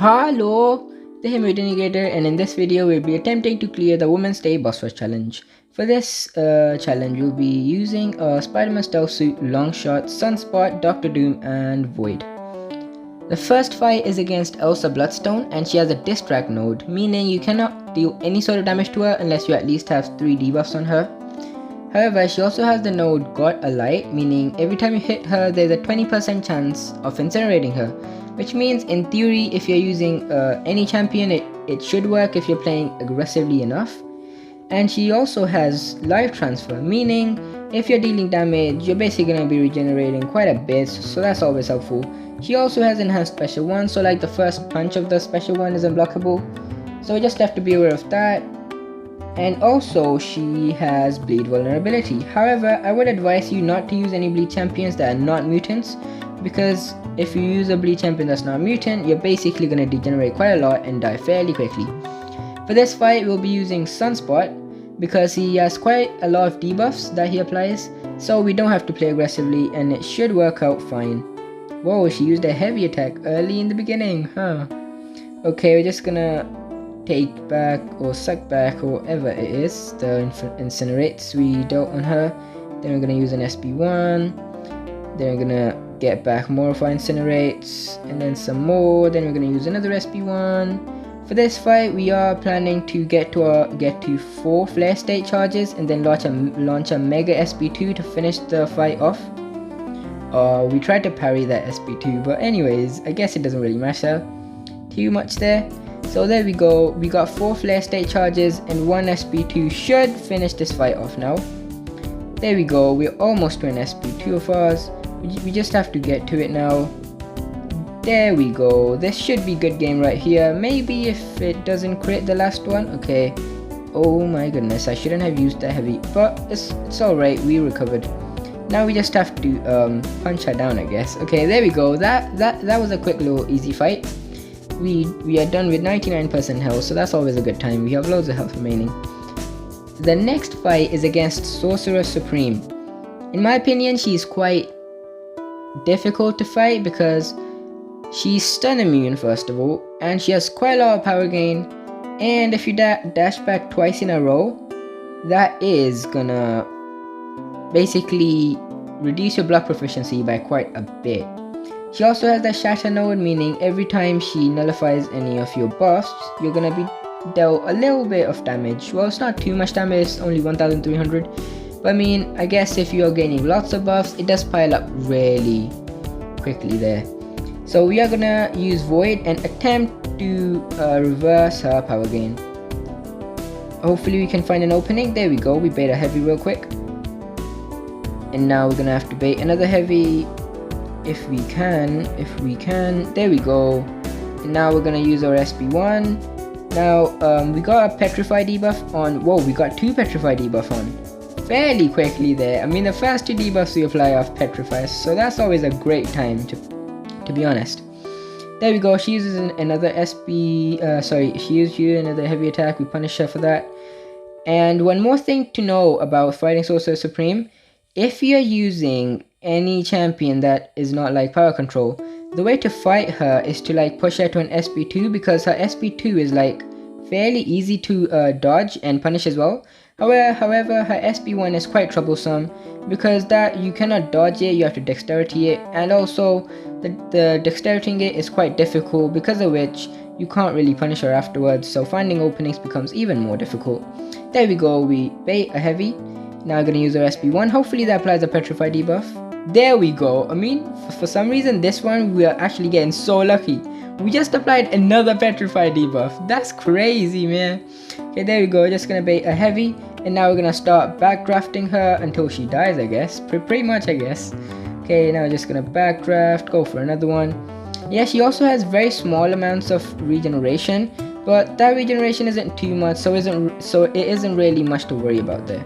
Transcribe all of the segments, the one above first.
Hello, the Indicator, and in this video we'll be attempting to clear the Women's Day Boss Rush Challenge. For this challenge we'll be using a Spider-Man Stealth Suit, Longshot, Sunspot, Doctor Doom, and Void. The first fight is against Elsa Bloodstone, and she has a Distract node, meaning you cannot deal any sort of damage to her unless you at least have 3 debuffs on her. However, she also has the node Got a Light, meaning every time you hit her there's a 20% chance of incinerating her, which means in theory if you're using any champion it should work if you're playing aggressively enough. And she also has Life Transfer, meaning if you're dealing damage you're basically going to be regenerating quite a bit, so that's always helpful. She also has Enhanced Special 1, so like the first punch of the Special 1 is unblockable, so we just have to be aware of that. And also she has Bleed Vulnerability. However, I would advise you not to use any Bleed champions that are not mutants, because if you use a Bleed champion that's not mutant, you're basically going to degenerate quite a lot and die fairly quickly. For this fight we'll be using Sunspot because he has quite a lot of debuffs that he applies, so we don't have to play aggressively and it should work out fine. Whoa, she used a heavy attack early in the beginning, huh? Okay, we're just gonna take back or suck back or whatever it is, the incinerates we dealt on her. Then we're gonna use an SB1, then we're gonna get back more of our incinerates, and then some more, then we're gonna use another SB1. For this fight we are planning to get to 4 flare state charges and then launch a mega SB2 to finish the fight off. We tried to parry that SB2, but anyways, I guess it doesn't really matter too much there. So there we go, we got 4 flare state charges and 1 SB2 should finish this fight off now. There we go, we're almost to an SB2 of ours. We just have to get to it now. There we go, this should be good game right here. Maybe if it doesn't crit the last one. Okay. Oh my goodness, I shouldn't have used that heavy, but it's alright, we recovered. Now we just have to punch her down, I guess. Okay, there we go, that was a quick little easy fight. We are done with 99% health, so that's always a good time. We have loads of health remaining. The next fight is against Sorcerer Supreme. In my opinion, she's quite difficult to fight because she's stun immune first of all, and she has quite a lot of power gain, and if you dash back twice in a row, that is gonna basically reduce your block proficiency by quite a bit. She also has the Shatter node, meaning every time she nullifies any of your buffs, you're gonna be dealt a little bit of damage. Well, it's not too much damage, it's only 1300, but I mean, I guess if you're gaining lots of buffs, it does pile up really quickly there. So we are gonna use Void and attempt to reverse her power gain. Hopefully we can find an opening. There we go, we bait a heavy real quick. And now we're gonna have to bait another heavy if we can. There we go. And now we're gonna use our SB1. Now we got a Petrify debuff on. Whoa, we got 2 Petrify debuff on fairly quickly there. I mean, the first 2 debuffs we apply off Petrify, so that's always a great time to be honest. There we go, she uses another she used another heavy attack. We punish her for that. And one more thing to know about fighting Sorcerer Supreme: if you're using any champion that is not like power control, the way to fight her is to like push her to an SB2, because her SB2 is like fairly easy to dodge and punish as well. However, her SB1 is quite troublesome because that you cannot dodge it, you have to dexterity it, and also the dexterity it is quite difficult, because of which you can't really punish her afterwards, so finding openings becomes even more difficult. There we go, we bait a heavy. Now we're gonna use our SB1, hopefully that applies a Petrify debuff. There we go. I mean, for some reason this one we are actually getting so lucky. We just applied another Petrify debuff. That's crazy, man. Okay, there we go, just gonna bait a heavy, and now we're gonna start backdrafting her until she dies, I guess. Pretty much, I guess. Okay, now we're just gonna backdraft, go for another one. Yeah, she also has very small amounts of regeneration, but that regeneration isn't too much, so it isn't really much to worry about there.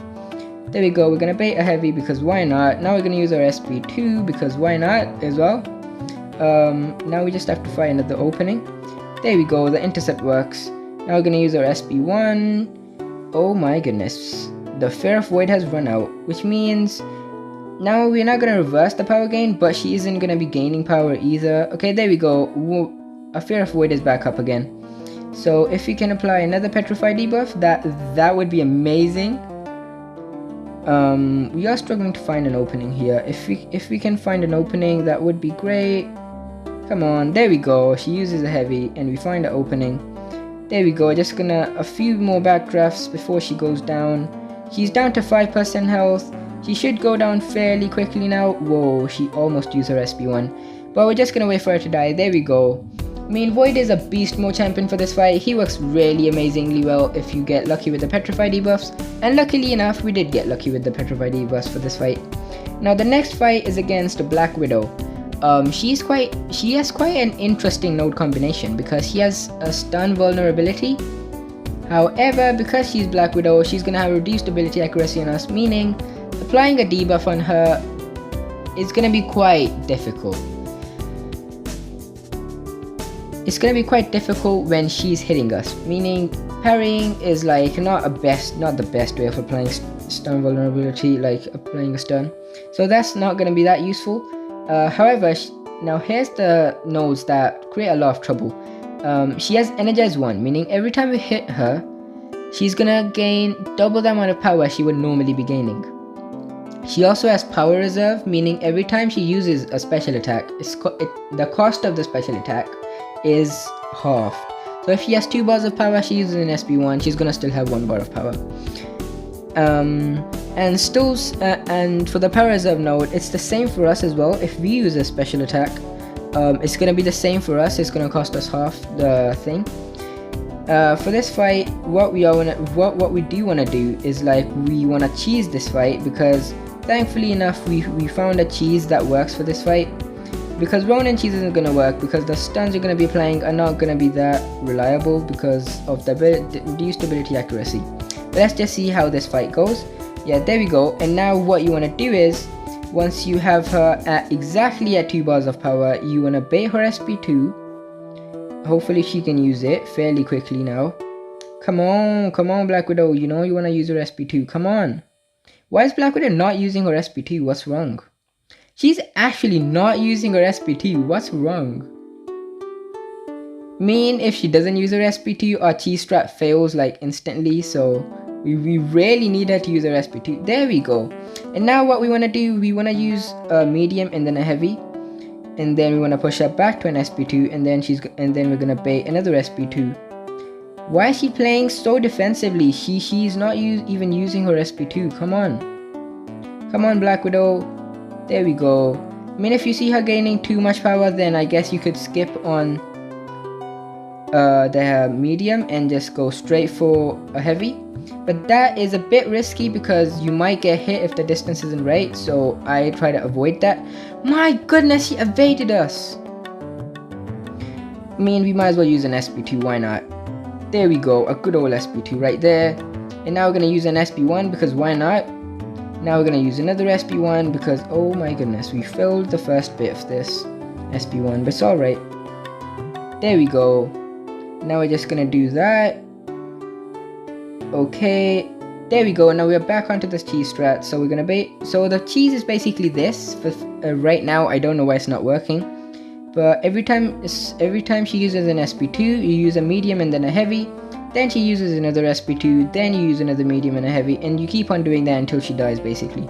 There we go, we're gonna bait a heavy because why not. Now we're gonna use our SB2 because why not as well. Now we just have to find another opening. There we go, the intercept works. Now we're gonna use our SB1. Oh my goodness, the Fear of Void has run out, which means now we're not gonna reverse the power gain, but she isn't gonna be gaining power either. Okay, there we go. a Fear of Void is back up again. So if we can apply another Petrify debuff, that would be amazing. We are struggling to find an opening here. If we can find an opening, that would be great. Come on, there we go. She uses a heavy and we find an opening. There we go. Just gonna a few more backdrafts before she goes down. She's down to 5% health. She should go down fairly quickly now. Whoa, she almost used her SP1. But we're just gonna wait for her to die. There we go. I mean, Void is a beast mode champion for this fight. He works really amazingly well if you get lucky with the Petrify debuffs. And luckily enough, we did get lucky with the Petrify debuffs for this fight. Now the next fight is against a Black Widow. She has quite an interesting node combination because she has a stun vulnerability. However, because she's Black Widow, she's gonna have reduced ability accuracy on us, meaning applying a debuff on her is gonna be quite difficult. It's gonna be quite difficult when she's hitting us, meaning parrying is like not the best way of applying stun vulnerability, like applying a stun. So that's not gonna be that useful. However, now here's the nodes that create a lot of trouble. She has Energize 1, meaning every time we hit her, she's gonna gain double the amount of power she would normally be gaining. She also has Power Reserve, meaning every time she uses a special attack, the cost of the special attack is halved. So if she has 2 bars of power, she uses an SP1, she's gonna still have 1 bar of power. And for the Power Reserve node, it's the same for us as well. If we use a special attack, it's gonna be the same for us. It's gonna cost us half the thing. For this fight, what we do wanna do is like we wanna cheese this fight because thankfully enough we found a cheese that works for this fight. Because Ronin cheese isn't gonna work because the stuns you're gonna be playing are not gonna be that reliable because of the reduced ability accuracy. But let's just see how this fight goes. Yeah, there we go. And now what you wanna do is, once you have her exactly at 2 bars of power, you wanna bait her SP2. Hopefully she can use it fairly quickly now. Come on Black Widow, you know you wanna use her SP2, come on. Why is Black Widow not using her SP2? What's wrong? She's actually not using her SP2, what's wrong? I mean, if she doesn't use her SP2, our cheese strat fails like instantly, so we really need her to use her SP2. There we go. And now what we want to do, we want to use a medium and then a heavy. And then we want to push her back to an SP2 and then we're going to bait another SP2. Why is she playing so defensively? She's not even using her SP2. Come on Black Widow. There we go. I mean, if you see her gaining too much power, then I guess you could skip on the medium and just go straight for a heavy. But that is a bit risky because you might get hit if the distance isn't right, so I try to avoid that. My goodness, she evaded us. I mean, we might as well use an SP2, why not? There we go, a good old SP2 right there. And now we're going to use an SP1 because why not? Now we're going to use another SP1 because, oh my goodness, we failed the first bit of this SP1, but it's alright. There we go. Now we're just going to do that. Okay, there we go. Now we're back onto this cheese strat. So we're going to bait. So the cheese is basically this. Right now, I don't know why it's not working. But every time she uses an SP2, you use a medium and then a heavy. Then she uses another SP2, then you use another medium and a heavy, and you keep on doing that until she dies basically.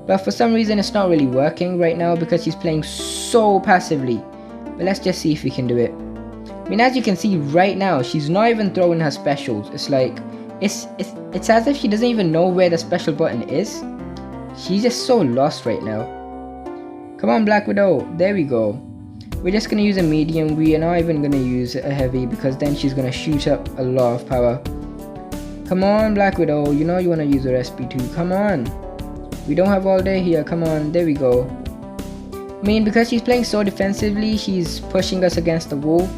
But for some reason it's not really working right now because she's playing so passively. But let's just see if we can do it. I mean, as you can see right now, she's not even throwing her specials. It's like, it's as if she doesn't even know where the special button is. She's just so lost right now. Come on Black Widow, there we go. We're just going to use a medium, we are not even going to use a heavy because then she's going to shoot up a lot of power. Come on Black Widow, you know you want to use her SP2, come on. We don't have all day here, come on, there we go. I mean, because she's playing so defensively, she's pushing us against the wall.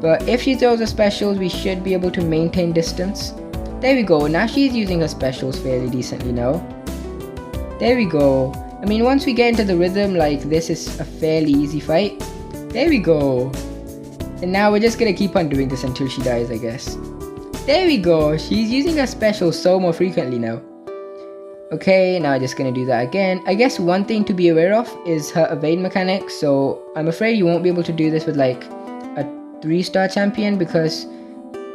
But if she throws her specials, we should be able to maintain distance. There we go, now she's using her specials fairly decently now. There we go. I mean, once we get into the rhythm, like, this is a fairly easy fight. There we go. And now we're just gonna keep on doing this until she dies, I guess. There we go. She's using her special so more frequently now. Okay, now I'm just gonna do that again. I guess one thing to be aware of is her evade mechanic. So I'm afraid you won't be able to do this with like a 3-star champion, because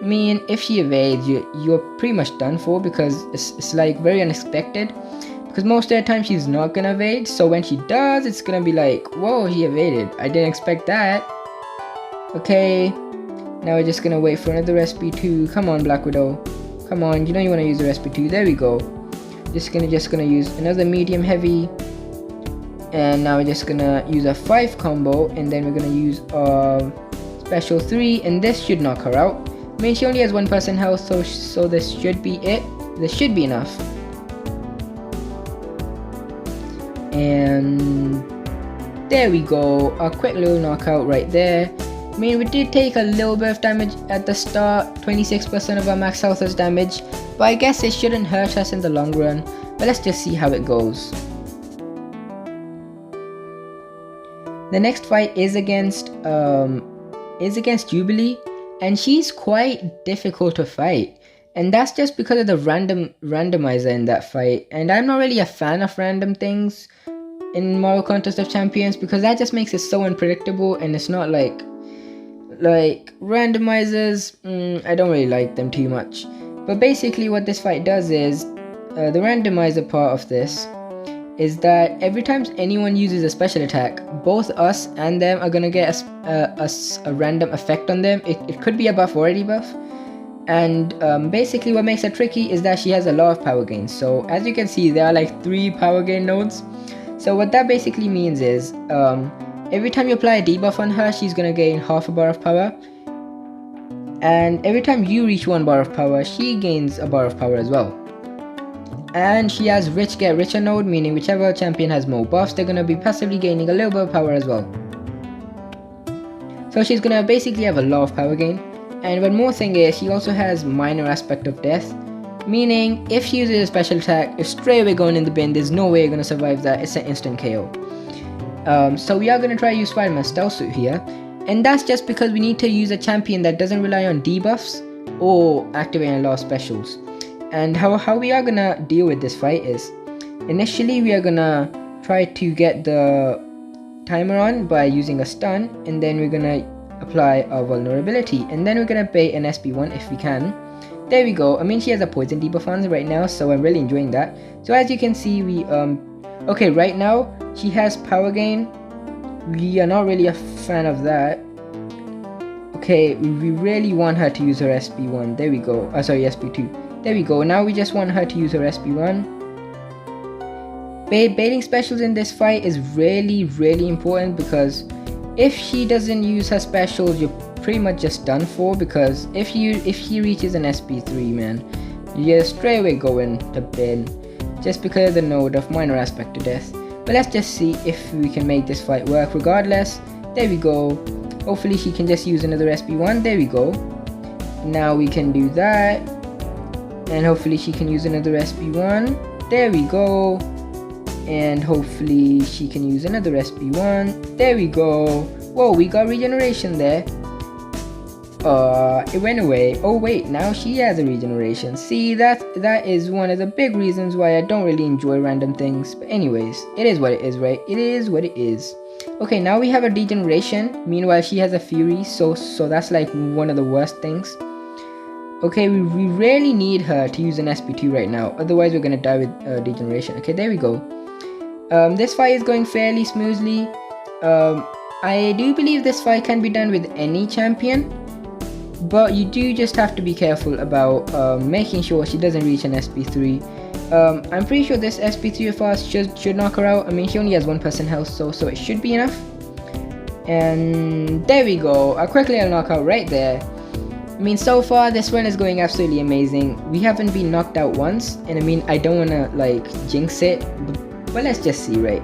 I mean, if she evades, you're pretty much done for, because it's like very unexpected. Because most of the time she's not gonna evade, so when she does, it's gonna be like, whoa, he evaded. I didn't expect that. Okay, now we're just gonna wait for another SP2. Come on, Black Widow. Come on, you know you wanna use the SP2. There we go. Just gonna use another medium heavy. And now we're just gonna use a 5 combo, and then we're gonna use a special 3, and this should knock her out. I mean, she only has 1% health, so this should be it. This should be enough. And there we go, a quick little knockout right there. I mean, we did take a little bit of damage at the start, 26% of our max health is damage, but I guess it shouldn't hurt us in the long run. But let's just see how it goes. The next fight is against Jubilee, and she's quite difficult to fight. And that's just because of the randomizer in that fight. And I'm not really a fan of random things in Marvel Contest of Champions, because that just makes it so unpredictable, and it's not like randomizers, I don't really like them too much. But basically what this fight does is, the randomizer part of this is that every time anyone uses a special attack, both us and them are gonna get a random effect on them. It could be a buff or a debuff. And basically what makes it tricky is that she has a lot of power gains. So as you can see, there are like 3 power gain nodes. So what that basically means is, every time you apply a debuff on her, she's gonna gain half a bar of power. And every time you reach 1 bar of power, she gains a bar of power as well. And she has Rich Get Richer node, meaning whichever champion has more buffs, they're gonna be passively gaining a little bit of power as well. So she's gonna basically have a lot of power gain. And one more thing is, she also has minor aspect of death, meaning if she uses a special attack, it's straight away going in the bin. There's no way you're gonna survive that. It's an instant KO. So we are gonna try to use Spider-Man Stealth Suit here, and that's just because we need to use a champion that doesn't rely on debuffs or activating a lot of specials. And how we are gonna deal with this fight is, initially we are gonna try to get the timer on by using a stun, and then we're gonna apply our vulnerability, and then we're gonna bait an SP1 if we can. There we go. I mean, she has a poison debuff on right now, so I'm really enjoying that. So as you can see, we okay, right now she has power gain. We are not really a fan of that. Okay, we really want her to use her SP1. There we go. Sorry, SP2. There we go. Now we just want her to use her SP1. Baiting specials in this fight is really important, because if she doesn't use her specials, you're pretty much just done for, because if he reaches an SP3, man, you're straight away going to bin, just because of the node of minor aspect to death. But let's just see if we can make this fight work regardless. There we go. Hopefully she can just use another SP1. There we go. Now we can do that, and hopefully she can use another SP1. There we go. And hopefully she can use another SP1. There we go. Whoa, we got regeneration there. It went away. Oh wait, now she has a regeneration. See, that is one of the big reasons why I don't really enjoy random things. But anyways, it is what it is, right? It is what it is. Okay, now we have a degeneration. Meanwhile, she has a fury, so that's like one of the worst things. Okay, we really need her to use an SP2 right now. Otherwise, we're gonna die with degeneration. Okay, there we go. This fight is going fairly smoothly. I do believe this fight can be done with any champion, but you do just have to be careful about making sure she doesn't reach an SP3. I'm pretty sure this SP3 of ours should knock her out. I mean, she only has 1% health, so it should be enough. And there we go, a quick little knockout right there. I mean, so far this run is going absolutely amazing. We haven't been knocked out once, and I mean, I don't want to like jinx it, but let's just see, right?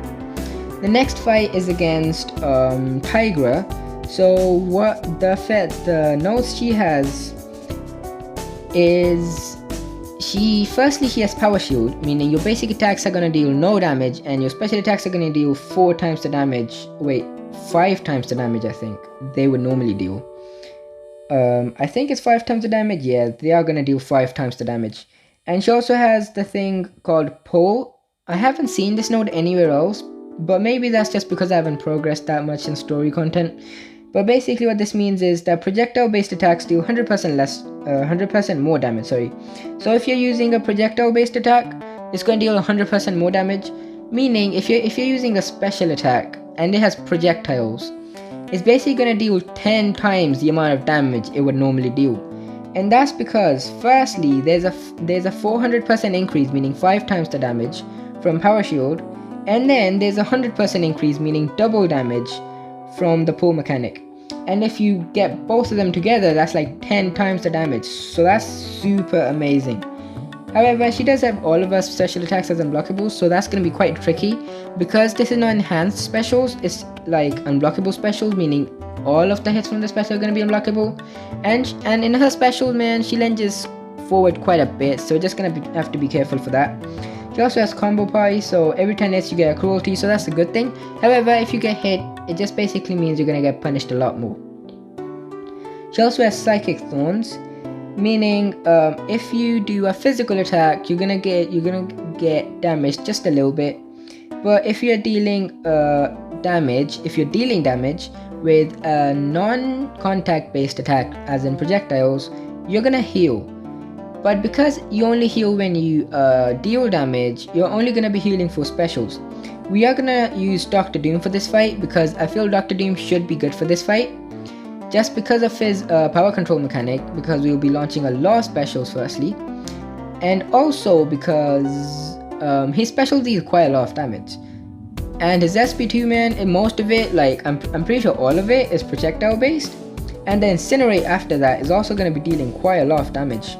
The next fight is against Tigra. So what the notes she has is, she has power shield, meaning your basic attacks are gonna deal no damage, and your special attacks are gonna deal 4 times the damage. Wait, 5 times the damage I think they would normally deal. I think it's 5 times the damage. Yeah, they are gonna deal 5 times the damage. And she also has the thing called Pull. I haven't seen this node anywhere else, but maybe that's just because I haven't progressed that much in story content. But basically what this means is that projectile based attacks deal 100% more damage, sorry. So if you're using a projectile based attack, it's going to deal 100% more damage, meaning if you're using a special attack and it has projectiles, it's basically going to deal 10 times the amount of damage it would normally deal. And that's because firstly there's a 400% increase, meaning 5 times the damage from power shield, and then there's a 100% increase, meaning double damage from the pull mechanic. And if you get both of them together, that's like 10 times the damage, so that's super amazing. However, she does have all of her special attacks as unblockables, so that's going to be quite tricky. Because this is not enhanced specials, it's like unblockable specials, meaning all of the hits from the special are going to be unblockable. And in her special, man, she lunges forward quite a bit, so we're just going to have to be careful for that. She also has combo party, so every 10 hits you get a cruelty, so that's a good thing. However, if you get hit, it just basically means you're going to get punished a lot more. She also has psychic thorns, meaning if you do a physical attack, you're gonna get damaged just a little bit. But if you're dealing damage with a non-contact based attack, as in projectiles, you're gonna heal. But because you only heal when you deal damage, you're only gonna be healing for specials. We are gonna use Dr. Doom for this fight because I feel Dr. Doom should be good for this fight. Just because of his power control mechanic, because we will be launching a lot of specials firstly, and also because his special deals quite a lot of damage. And his SP2, man, and most of it, like I'm pretty sure all of it is projectile based, and the Incinerate after that is also going to be dealing quite a lot of damage.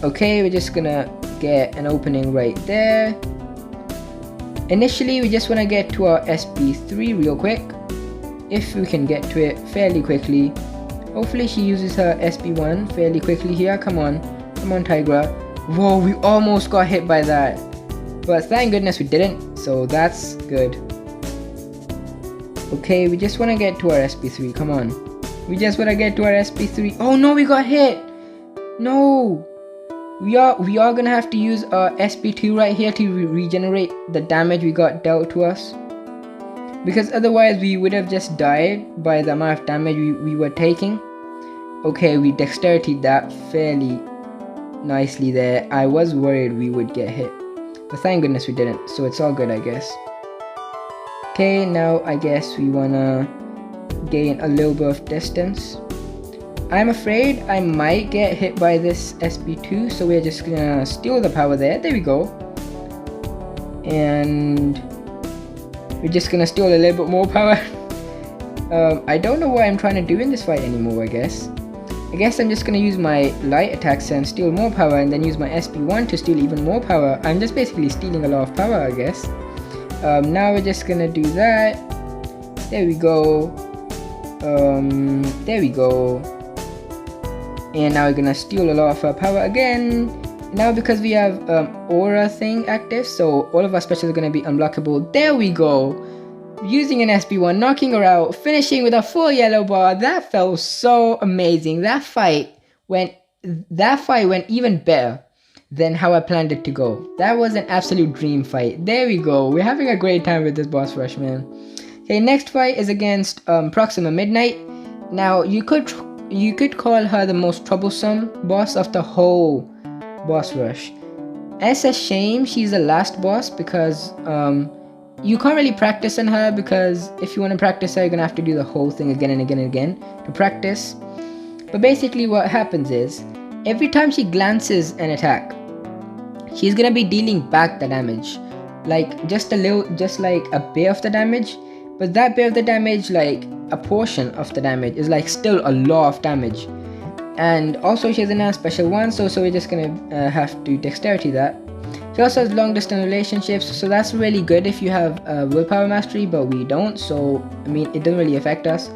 Okay, we're just gonna get an opening right there. Initially we just want to get to our SP3 real quick, if we can get to it fairly quickly. Hopefully she uses her SP1 fairly quickly here. Come on Tigra. Whoa, we almost got hit by that, but thank goodness we didn't, so that's good. Okay, we just want to get to our SP3. Come on, we just want to get to our SP3. Oh no, we got hit. No, we are gonna have to use our SP2 right here to regenerate the damage we got dealt to us, because otherwise we would have just died by the amount of damage we were taking. Okay, we dexteritied that fairly nicely there. I was worried we would get hit, but thank goodness we didn't, so it's all good, I guess. Okay, now I guess we wanna gain a little bit of distance. I'm afraid I might get hit by this SP2, so we're just gonna steal the power there. There we go. And we're just gonna steal a little bit more power. I don't know what I'm trying to do in this fight anymore, I guess I'm just gonna use my light attacks and steal more power, and then use my SP1 to steal even more power. I'm just basically stealing a lot of power, I guess. Now we're just gonna do that. There we go. There we go. And now we're gonna steal a lot of our power again. Now because we have aura thing active, so all of our specials are gonna be unblockable. There we go. Using an SP1, knocking her out, finishing with a full yellow bar. That felt so amazing. That fight went even better than how I planned it to go. That was an absolute dream fight. There we go. We're having a great time with this boss rush, man. Okay, next fight is against Proxima Midnight. Now you could call her the most troublesome boss of the whole boss rush. It's a shame she's the last boss, because you can't really practice on her, because if you want to practice her, you're gonna have to do the whole thing again and again and again to practice. But basically what happens is, every time she glances an attack, she's gonna be dealing back the damage, like just like a bit of the damage. But that bit of the damage, like a portion of the damage, is like still a lot of damage. And also she has a special one, so we're just gonna have to dexterity that. She also has long distance relationships, so that's really good if you have willpower mastery, but we don't, so I mean it doesn't really affect us.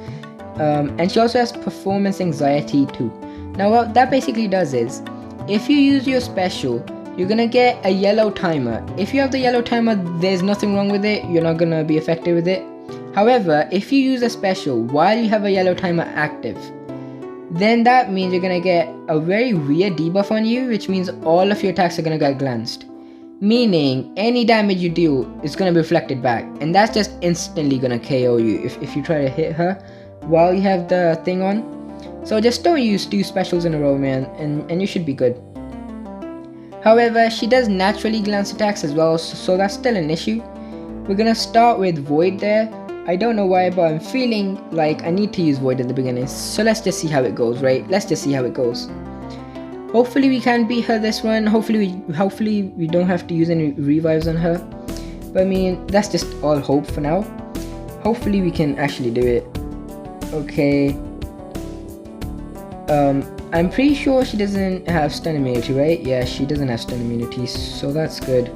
And she also has performance anxiety too. Now what that basically does is, if you use your special, you're gonna get a yellow timer. If you have the yellow timer, there's nothing wrong with it, you're not gonna be affected with it. However, if you use a special while you have a yellow timer active, then that means you're gonna get a very weird debuff on you, which means all of your attacks are gonna get glanced. Meaning, any damage you do is gonna be reflected back, and that's just instantly gonna KO you if you try to hit her. while you have the thing on. So just don't use 2 specials in a row, man, and you should be good. However, she does naturally glance attacks as well, so that's still an issue. We're gonna start with Void there. I don't know why, but I'm feeling like I need to use Void at the beginning. So let's just see how it goes, right? Let's just see how it goes. Hopefully we can beat her this one. Hopefully we don't have to use any revives on her. But I mean, that's just all hope for now. Hopefully we can actually do it. Okay. I'm pretty sure she doesn't have stun immunity, right? Yeah, she doesn't have stun immunity, so that's good.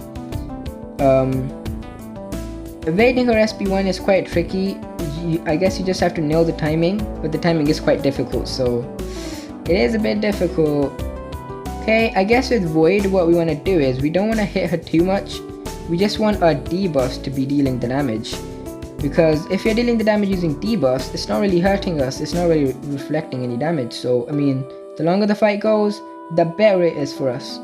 Evading her SB1 is quite tricky. I guess you just have to nail the timing, but the timing is quite difficult, so it is a bit difficult. Okay, I guess with Void, what we want to do is we don't want to hit her too much. We just want our debuffs to be dealing the damage. Because if you're dealing the damage using debuffs, it's not really hurting us, it's not really reflecting any damage. So, I mean, the longer the fight goes, the better it is for us.